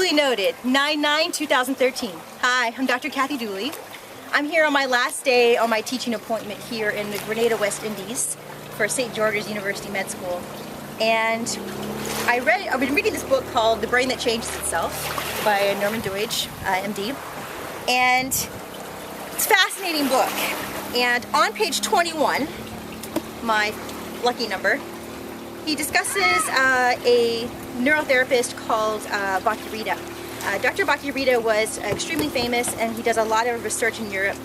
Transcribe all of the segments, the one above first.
Dooley Noted, 9/9/2013. Hi, I'm Dr. Kathy Dooley. I'm here on my last day on my teaching appointment here in the Grenada, West Indies for St. George's University Med School. And I've been reading this book called The Brain That Changes Itself by Norman Doidge, MD. And it's a fascinating book. And on page 21, my lucky number, he discusses a neurotherapist called Bakirita. Dr. Bakirita was extremely famous, and he does a lot of research in Europe.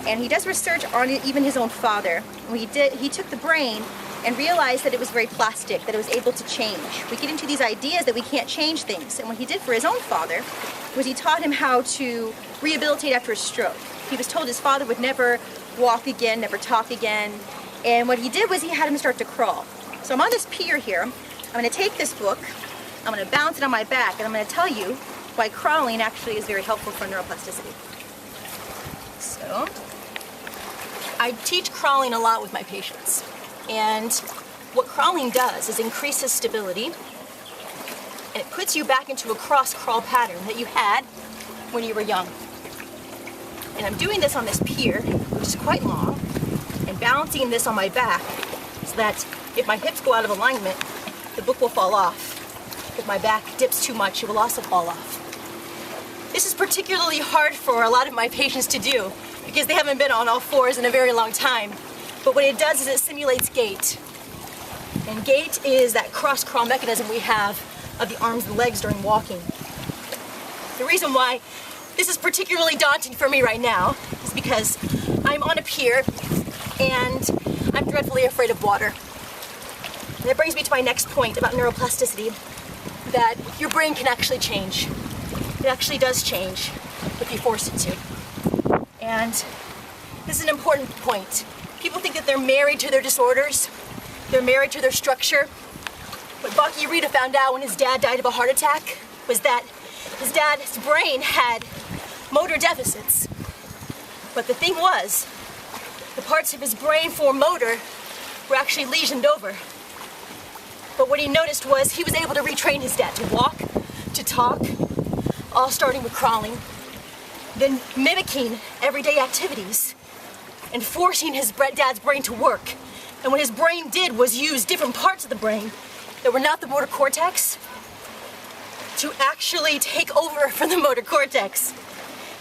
And he does research on even his own father. He took the brain and realized that it was very plastic, that it was able to change. We get into these ideas that we can't change things. And what he did for his own father was he taught him how to rehabilitate after a stroke. He was told his father would never walk again, never talk again. And what he did was he had him start to crawl. So I'm on this pier here. I'm going to take this book, I'm going to bounce it on my back, and I'm going to tell you why crawling actually is very helpful for neuroplasticity. So, I teach crawling a lot with my patients. And what crawling does is increases stability, and it puts you back into a cross-crawl pattern that you had when you were young. And I'm doing this on this pier, which is quite long, and balancing this on my back so that if my hips go out of alignment, the book will fall off. If my back dips too much, it will also fall off. This is particularly hard for a lot of my patients to do because they haven't been on all fours in a very long time. But what it does is it simulates gait. And gait is that cross-crawl mechanism we have of the arms and legs during walking. The reason why this is particularly daunting for me right now is because I'm on a pier and I'm dreadfully afraid of water. And that brings me to my next point about neuroplasticity, that your brain can actually change. It actually does change if you force it to. And this is an important point. People think that they're married to their disorders, they're married to their structure. What Bakirita found out when his dad died of a heart attack was that his dad's brain had motor deficits. But the thing was, the parts of his brain for motor were actually lesioned over. But what he noticed was he was able to retrain his dad to walk, to talk, all starting with crawling, then mimicking everyday activities and forcing his dad's brain to work. And what his brain did was use different parts of the brain that were not the motor cortex to actually take over from the motor cortex.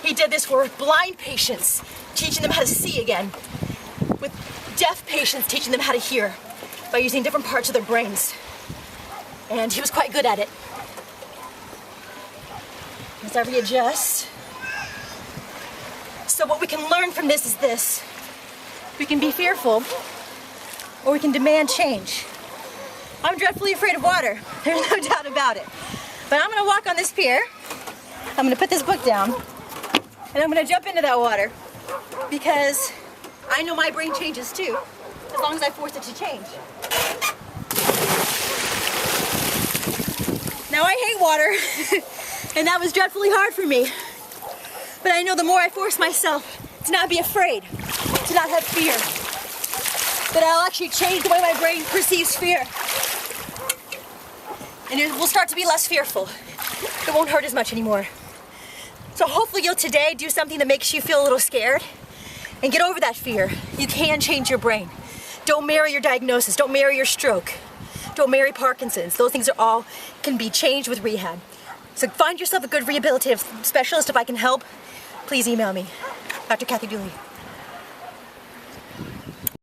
He did this for blind patients, teaching them how to see again, with deaf patients, teaching them how to hear by using different parts of their brains. And he was quite good at it. As I readjust. So what we can learn from this is this. We can be fearful, or we can demand change. I'm dreadfully afraid of water. There's no doubt about it. But I'm gonna walk on this pier. I'm gonna put this book down, and I'm gonna jump into that water because I know my brain changes too, as long as I force it to change. Now I hate water, and that was dreadfully hard for me. But I know the more I force myself to not be afraid, to not have fear, that I'll actually change the way my brain perceives fear. And it will start to be less fearful. It won't hurt as much anymore. So hopefully you'll today do something that makes you feel a little scared and get over that fear. You can change your brain. Don't marry your diagnosis. Don't marry your stroke. Don't marry Parkinson's. Those things are all can be changed with rehab. So find yourself a good rehabilitative specialist if I can help. Please email me. Dr. Kathy Dooley.